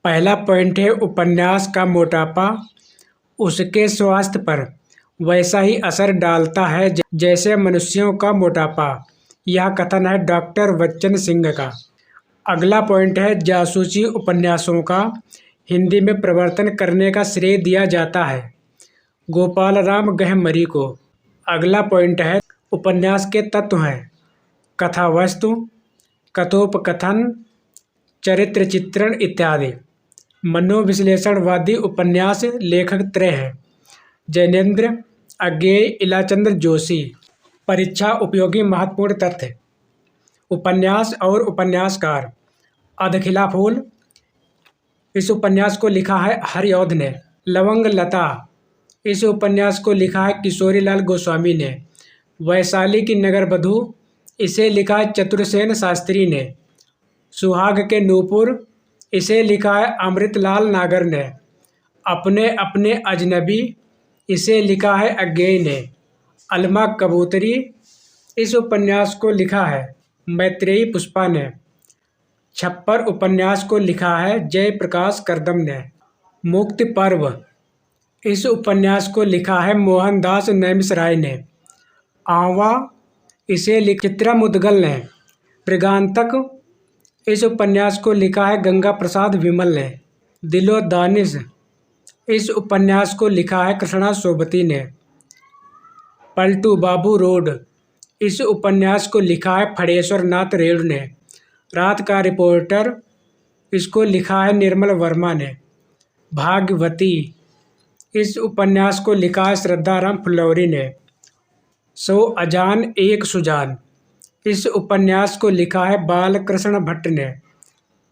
पहला पॉइंट है उपन्यास का मोटापा उसके स्वास्थ्य पर वैसा ही असर डालता है जैसे मनुष्यों का मोटापा। यह कथन है डॉक्टर बच्चन सिंह का। अगला पॉइंट है जासूसी उपन्यासों का हिंदी में प्रवर्तन करने का श्रेय दिया जाता है गोपाल राम गहमरी को। अगला पॉइंट है उपन्यास के तत्व हैं कथा वस्तु, कथोपकथन, चरित्र चित्रण इत्यादि। मनोविश्लेषणवादी उपन्यास लेखक त्रय हैं जैनेन्द्र, अज्ञेय, इलाचंद्र जोशी। परीक्षा उपयोगी महत्वपूर्ण तथ्य। उपन्यास और उपन्यासकार। अधखिला फूल, इस उपन्यास को लिखा है हरिऔध ने। लवंग लता, इस उपन्यास को लिखा है किशोरीलाल गोस्वामी ने। वैशाली की नगरवधू, इसे लिखा है चतुरसेन शास्त्री ने। सुहाग के नूपुर, इसे लिखा है अमृतलाल नागर ने। अपने अपने अजनबी, इसे लिखा है अज्ञेय ने। अलमा कबूतरी, इस उपन्यास को लिखा है मैत्रेयी पुष्पा ने। छप्पर उपन्यास को लिखा है जयप्रकाश करदम ने। मुक्ति पर्व, इस उपन्यास को लिखा है मोहनदास नैमिषराय ने। आंवा, इसे चित्रा मुदगल ने। मृगांतक, इस उपन्यास को लिखा है गंगा प्रसाद विमल ने। दिलो दानिश, इस उपन्यास को लिखा है कृष्णा सोबती ने। पलटू बाबू रोड, इस उपन्यास को लिखा है फणेश्वर नाथ रेणु ने। रात का रिपोर्टर, इसको लिखा है निर्मल वर्मा ने। भाग्यवती, इस उपन्यास को लिखा है श्रद्धाराम फुलौरी ने। सो अजान एक सुजान, इस उपन्यास को लिखा है बालकृष्ण भट्ट ने।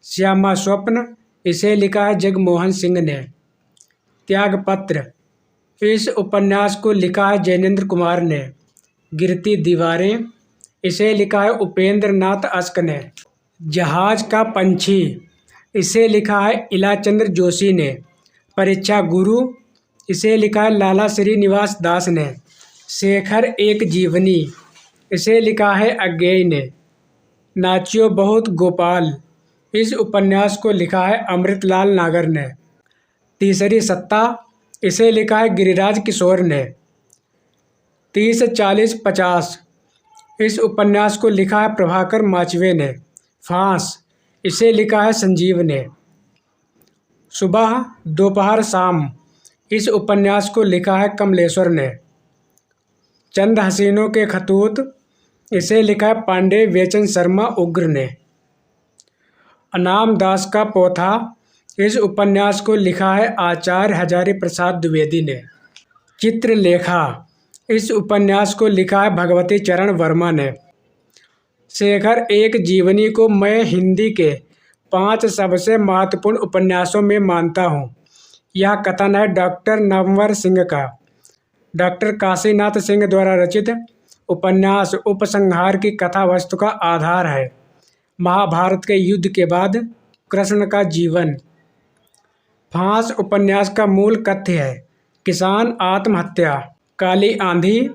श्यामा स्वप्न, इसे लिखा है जगमोहन सिंह ने। त्यागपत्र, इस उपन्यास को लिखा है जैनेन्द्र कुमार ने। गिरती दीवारें, इसे लिखा है उपेंद्र नाथ अस्क ने। जहाज का पंछी, इसे लिखा है इलाचंद्र जोशी ने। परीक्षा गुरु, इसे लिखा है लाला श्रीनिवास दास ने। शेखर एक जीवनी, इसे लिखा है अज्ञेय ने। नाचियो बहुत गोपाल, इस उपन्यास को लिखा है अमृतलाल नागर ने। तीसरी सत्ता, इसे लिखा है गिरिराज किशोर ने। 30-40-50, इस उपन्यास को लिखा है प्रभाकर माचवे ने। फांस, इसे लिखा है संजीव ने। सुबह दोपहर शाम, इस उपन्यास को लिखा है कमलेश्वर ने। चंद हसीनों के खतूत, इसे लिखा है पांडे वेचन शर्मा उग्र ने। अनाम दास का पोथा, इस उपन्यास को लिखा है आचार्य हजारी प्रसाद द्विवेदी ने। चित्रलेखा, इस उपन्यास को लिखा है भगवती चरण वर्मा ने। शेखर एक जीवनी को मैं हिंदी के 5 सबसे महत्वपूर्ण उपन्यासों में मानता हूँ। यह कथन है डॉक्टर नवंवर सिंह का। डॉक्टर काशीनाथ सिंह द्वारा रचित उपन्यास उपसंहार की कथा वस्तु का आधार है महाभारत के युद्ध के बाद कृष्ण का जीवन। फांस उपन्यास का मूल कथ्य है किसान आत्महत्या। काली आंधी,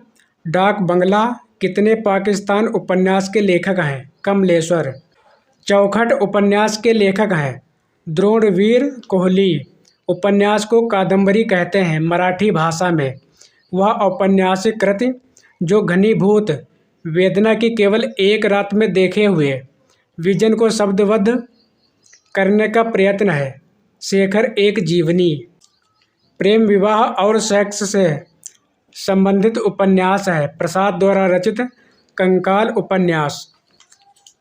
डाक बंगला, कितने पाकिस्तान उपन्यास के लेखक हैं कमलेश्वर। चौखट उपन्यास के लेखक हैं द्रोणवीर कोहली। उपन्यास को कादम्बरी कहते हैं मराठी भाषा में। वह औपन्यासिक कृति जो घनीभूत वेदना की केवल एक रात में देखे हुए विजन को शब्दबद्ध करने का प्रयत्न है। शेखर एक जीवनी प्रेम विवाह और सेक्स से संबंधित उपन्यास है प्रसाद द्वारा रचित कंकाल उपन्यास।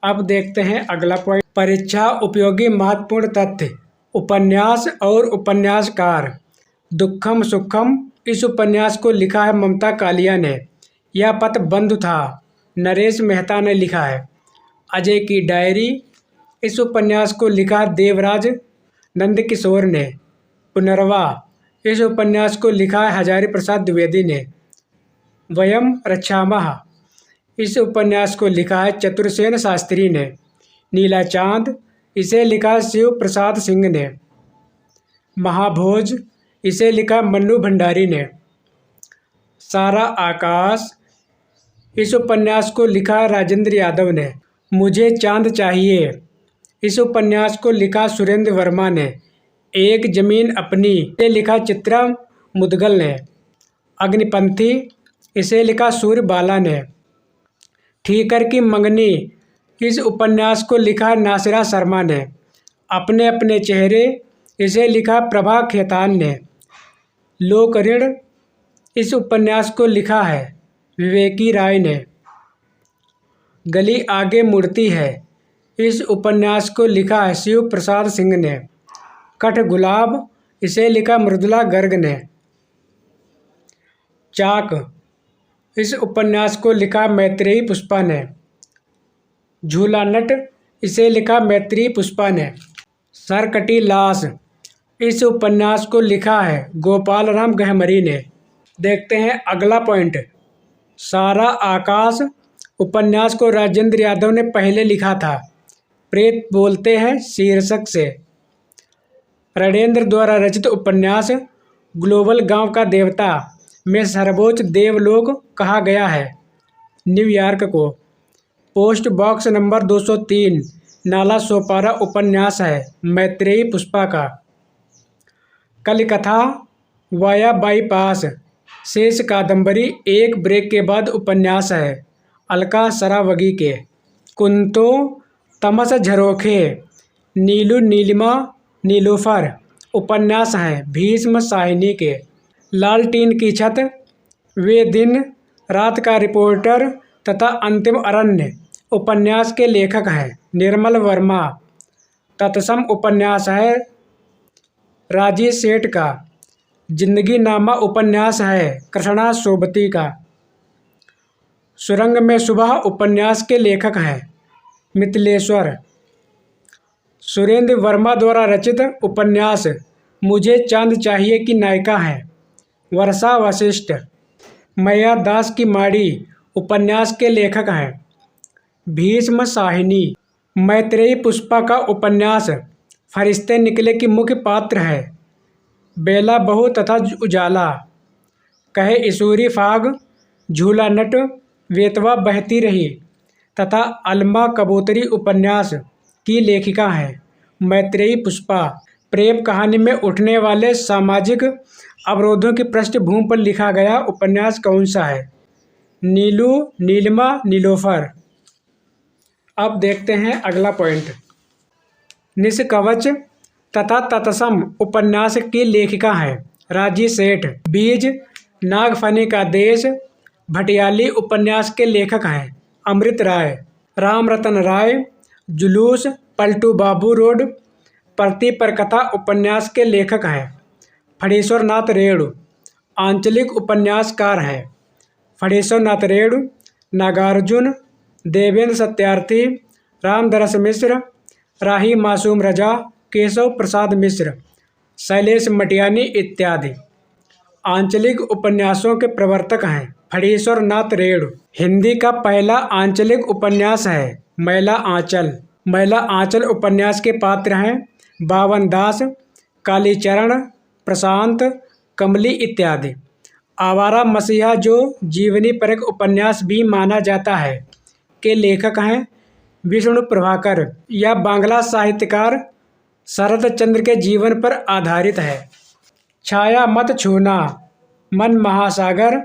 अब देखते हैं अगला पॉइंट। परीक्षा उपयोगी महत्वपूर्ण तथ्य। उपन्यास और उपन्यासकार। दुखम सुखम, इस उपन्यास को लिखा है ममता कालिया ने। यह पत्र बंधु था, नरेश मेहता ने लिखा है। अजय की डायरी, इस उपन्यास को लिखा देवराज नंदकिशोर ने। पुनर्वा, इस उपन्यास को लिखा है हजारी प्रसाद द्विवेदी ने। वयम रक्षामः, इस उपन्यास को लिखा है चतुरसेन शास्त्री ने। नीला चांद, इसे लिखा है शिव प्रसाद सिंह ने। महाभोज, इसे लिखा मन्नू भंडारी ने। सारा आकाश, इस उपन्यास को लिखा है राजेंद्र यादव ने। मुझे चांद चाहिए, इस उपन्यास को लिखा सुरेंद्र वर्मा ने। एक जमीन अपनी, इसे लिखा चित्रा मुदगल ने। अग्निपंथी, इसे लिखा सूर्यबाला ने। ठीकर की मंगनी, इस उपन्यास को लिखा नासिरा शर्मा ने। अपने अपने चेहरे, इसे लिखा प्रभा खेतान ने। लोक ऋण, इस उपन्यास को लिखा है विवेकी राय ने। गली आगे मुड़ती है, इस उपन्यास को लिखा है शिव प्रसाद सिंह ने। कठ गुलाब, इसे लिखा मृदुला गर्ग ने। चाक, इस उपन्यास को लिखा मैत्रेयी पुष्पा ने। झूला नट, इसे लिखा मैत्रेयी पुष्पा ने। सरकटी लाश, इस उपन्यास को लिखा है गोपाल राम गहमरी ने। देखते हैं अगला पॉइंट। सारा आकाश, उपन्यास को राजेंद्र यादव ने पहले लिखा था। प्रेत बोलते हैं शीर्षक से। रणेंद्र द्वारा रचित उपन्यास ग्लोबल गांव का देवता में सर्वोच्च देवलोक कहा गया है न्यूयॉर्क को। Post box number 203 Nala Sopara उपन्यास है मैत्रेयी पुष्पा का। कलिकथा वाया बाईपास, शेष कादंबरी एक ब्रेक के बाद उपन्यास है अलका सरावगी के। कुंतो तमस झरोखे, नीलू नीलिमा नीलोफर, उपन्यास है भीष्म साहिनी के। लालटीन की छत, वे दिन, रात का रिपोर्टर तथा अंतिम अरण्य, उपन्यास के लेखक हैं निर्मल वर्मा। तत्सम उपन्यास है राजी सेठ का। जिंदगी नामा उपन्यास है कृष्णा सोबती का। सुरंग में सुबह उपन्यास के लेखक हैं मिथिलेश्वर। सुरेंद्र वर्मा द्वारा रचित उपन्यास मुझे चांद चाहिए की नायिका हैं वर्षा वशिष्ठ। मैया दास की माड़ी, उपन्यास के लेखक हैं भीष्म साहिनी। मैत्रेयी पुष्पा का उपन्यास फरिश्ते निकले की मुख्य पात्र है बेला बहू तथा उजाला। कहे ईश्वरी फाग, झूला नट, वेतवा बहती रही तथा अलमा कबूतरी उपन्यास की लेखिका हैं मैत्रेयी पुष्पा। प्रेम कहानी में उठने वाले सामाजिक अवरोधों की पृष्ठभूमि पर लिखा गया उपन्यास कौन सा है? नीलू नीलिमा नीलोफर। अब देखते हैं अगला पॉइंट। निष्कवच तथा तत्सम उपन्यास की लेखिका हैं राजी सेठ। बीज, नागफनी का देश, भटियाली उपन्यास के लेखक हैं अमृत राय। राम रतन राय, जुलूस, पलटू बाबू रोड, प्रति पर कथा उपन्यास के लेखक हैं फणीश्वर नाथ रेणु। आंचलिक उपन्यासकार हैं फणीश्वर नाथ रेणु, नागार्जुन, देवेंद्र सत्यार्थी, रामदरस मिश्र, राही मासूम रजा, केशव प्रसाद मिश्र, शैलेश मटियानी इत्यादि। आंचलिक उपन्यासों के प्रवर्तक हैं फणीश्वर नाथ रेणु। हिंदी का पहला आंचलिक उपन्यास है मैला आंचल। मैला आंचल उपन्यास के पात्र हैं बावन दास, कालीचरण, प्रशांत, कमली इत्यादि। आवारा मसीहा, जो जीवनी परक उपन्यास भी माना जाता है, के लेखक हैं विष्णु प्रभाकर। यह बांग्ला साहित्यकार शरद चंद्र के जीवन पर आधारित है। छाया मत छूना, मन महासागर,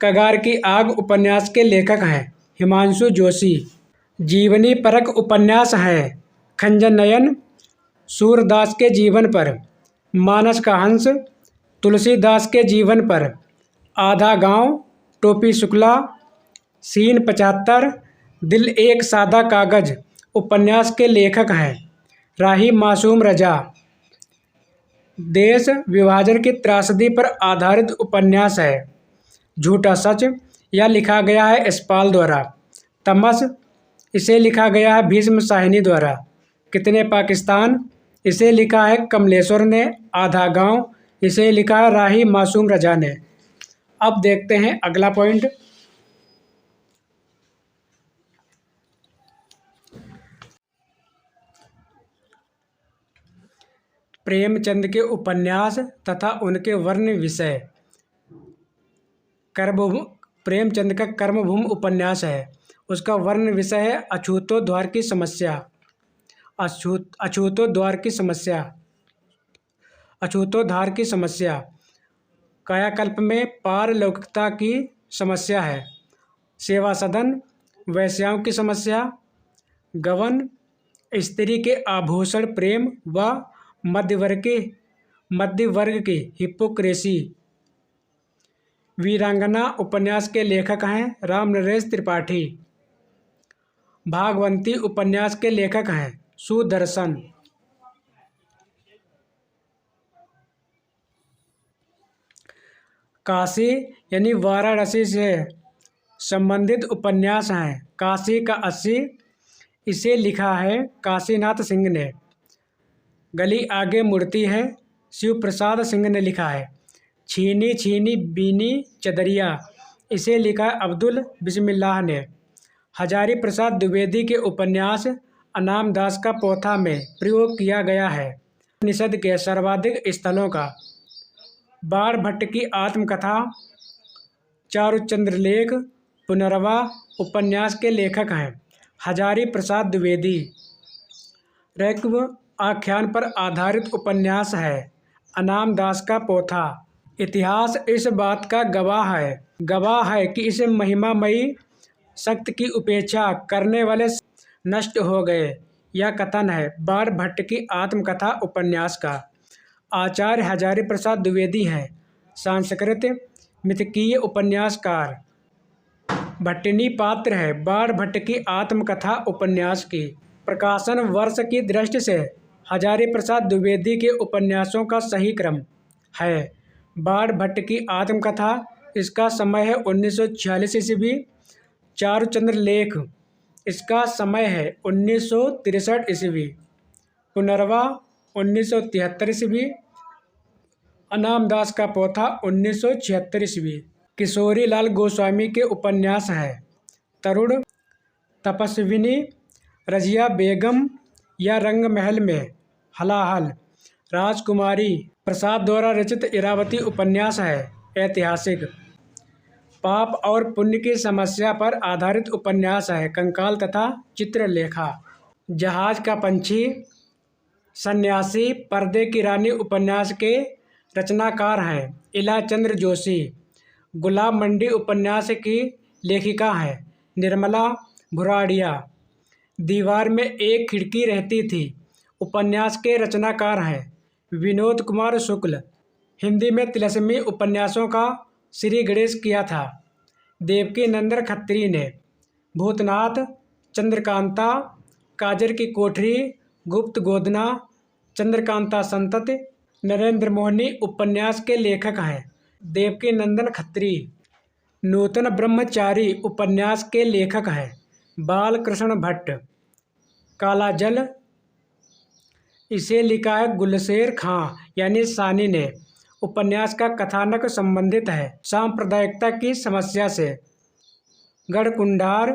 कगार की आग उपन्यास के लेखक हैं हिमांशु जोशी। जीवनी परक उपन्यास है खंजन नयन, सूरदास के जीवन पर, मानस का हंस, तुलसीदास के जीवन पर, आधा गांव, टोपी शुक्ला, सीन 75, दिल एक सादा कागज उपन्यास के लेखक हैं राही मासूम रजा। देश विभाजन की त्रासदी पर आधारित उपन्यास है झूठा सच, यह लिखा गया है यशपाल द्वारा। तमस, इसे लिखा गया है भीष्म साहिनी द्वारा। कितने पाकिस्तान, इसे लिखा है कमलेश्वर ने। आधा गांव, इसे लिखा है राही मासूम रजा ने। अब देखते हैं अगला पॉइंट। प्रेमचंद के उपन्यास तथा उनके वर्ण विषय। प्रेमचंद का कर्मभूमि उपन्यास है, उसका वर्ण विषय है अछूतोद्वार की समस्या। अछूतोद्वार की समस्या। अछूतोद्धार की समस्या, कायाकल्प में पारलौकिकता की समस्या है। सेवा सदन, वैश्याओं की समस्या, गबन, स्त्री के आभूषण प्रेम व मध्य वर्ग की हिपोक्रेसी। वीरांगना उपन्यास के लेखक हैं राम नरेश त्रिपाठी। भागवंती उपन्यास के लेखक हैं सुदर्शन। काशी यानी वाराणसी से संबंधित उपन्यास हैं काशी का 80। इसे लिखा है काशीनाथ सिंह ने। गली आगे मुड़ती है, शिव प्रसाद सिंह ने लिखा है। छीनी छीनी बीनी चदरिया, इसे लिखा है अब्दुल बिस्मिल्लाह ने। हजारी प्रसाद द्विवेदी के उपन्यास अनाम दास का पोथा में प्रयोग किया गया है उपनिषद के सर्वाधिक स्थलों का। बाण भट्ट की आत्मकथा चारुचंद्रलेख पुनर्वा उपन्यास के लेखक हैं हजारी प्रसाद द्विवेदी। ऋग्व आख्यान पर आधारित उपन्यास है अनाम दास का पोथा। इतिहास इस बात का गवाह है कि इस महिमामयी शक्ति की उपेक्षा करने वाले नष्ट हो गए। यह कथन है बाण भट्ट की आत्मकथा उपन्यास का। आचार्य हजारी प्रसाद द्विवेदी हैं संस्कृत मिथकीय उपन्यासकार। भट्टिनी पात्र है बाण भट्ट की आत्मकथा उपन्यास की। प्रकाशन वर्ष की दृष्टि से हजारी प्रसाद द्विवेदी के उपन्यासों का सही क्रम है बाण भट्ट की आत्मकथा, इसका समय है 1946 ईस्वी। चारुचंद्रलेख, इसका समय है 1963 ईस्वी। पुनर्वा 1973 ईस्वी। अनाम दास का पोथा 1976 ईस्वी। किशोरी लाल गोस्वामी के उपन्यास है तरुण, तपस्विनी, रजिया बेगम या रंग महल में हलाहल। राजकुमारी प्रसाद द्वारा रचित इरावती उपन्यास है ऐतिहासिक। पाप और पुण्य की समस्या पर आधारित उपन्यास है कंकाल तथा चित्रलेखा। जहाज का पंछी, सन्यासी, पर्दे की रानी उपन्यास के रचनाकार हैं इलाचंद्र जोशी। गुलाब मंडी उपन्यास की लेखिका हैं निर्मला भुराड़िया। दीवार में एक खिड़की रहती थी उपन्यास के रचनाकार हैं विनोद कुमार शुक्ल। हिंदी में तिलस्मी उपन्यासों का श्री गणेश किया था देवकी नंदन खत्री ने। भूतनाथ, चंद्रकांता, काजर की कोठरी, गुप्त गोदना, चंद्रकांता संतति, नरेंद्र मोहनी उपन्यास के लेखक हैं देवकी नंदन खत्री। नूतन ब्रह्मचारी उपन्यास के लेखक हैं बालकृष्ण भट्ट। काला जल, इसे लिखा है गुलशेर खां यानी सानी ने। उपन्यास का कथानक संबंधित है सांप्रदायिकता की समस्या से। गढ़कुंडार,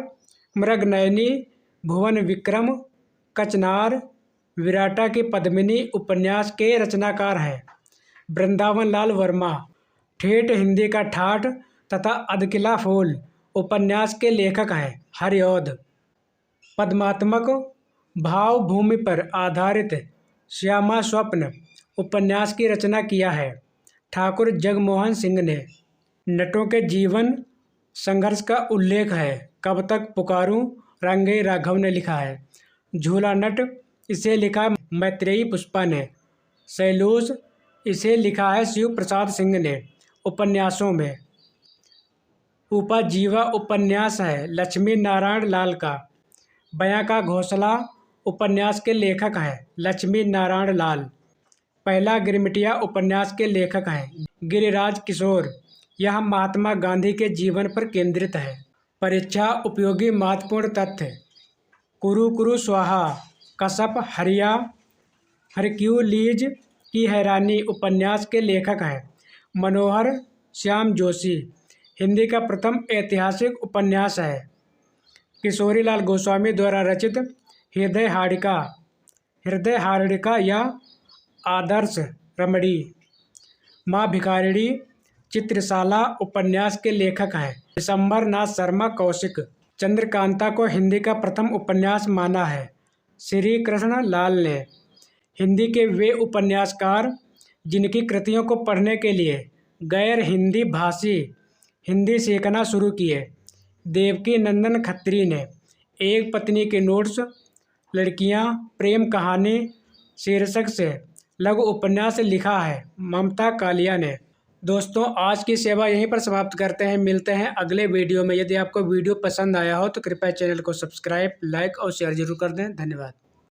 मृगनयनी, भुवन विक्रम, कचनार, विराटा की पद्मिनी उपन्यास के रचनाकार हैं वृंदावन लाल वर्मा। ठेठ हिंदी का ठाठ तथा अधकिला फूल उपन्यास के लेखक हैं हरिऔध। पद्मात्मक भाव भूमि पर आधारित श्यामा स्वप्न उपन्यास की रचना किया है ठाकुर जगमोहन सिंह ने। नटों के जीवन संघर्ष का उल्लेख है कब तक पुकारूं रंगे राघव ने लिखा है। झूला नट, इसे लिखा है मैत्रेयी पुष्पा ने। सैलूस, इसे लिखा है शिव प्रसाद सिंह ने। उपन्यासों में उपजीवा उपन्यास है लक्ष्मी नारायण लाल का। बयां का घोंसला उपन्यास के लेखक हैं लक्ष्मी नारायण लाल। पहला गिरमिटिया उपन्यास के लेखक हैं गिरिराज किशोर। यह महात्मा गांधी के जीवन पर केंद्रित है। परीक्षा उपयोगी महत्वपूर्ण तथ्य। कुरु कुरु स्वाहा, कसप हरिया, हरक्यूलीज की हैरानी उपन्यास के लेखक हैं मनोहर श्याम जोशी। हिंदी का प्रथम ऐतिहासिक उपन्यास है किशोरीलाल गोस्वामी द्वारा रचित हृदय हार्दिका या आदर्श रमणी। माँ भिखारिणी चित्रशाला उपन्यास के लेखक हैं दिसंबर नाथ शर्मा कौशिक। चंद्रकांता को हिंदी का प्रथम उपन्यास माना है श्री कृष्ण लाल ने। हिंदी के वे उपन्यासकार जिनकी कृतियों को पढ़ने के लिए गैर हिंदी भाषी हिंदी सीखना शुरू किए। देवकी नंदन खत्री ने एक पत्नी के नोट्स, लड़कियां, प्रेम कहानी शीर्षक से लघु उपन्यास लिखा है। ममता कालिया ने। दोस्तों, आज की सेवा यहीं पर समाप्त करते हैं। मिलते हैं अगले वीडियो में। यदि आपको वीडियो पसंद आया हो तो कृपया चैनल को सब्सक्राइब, लाइक और शेयर जरूर कर दें। धन्यवाद।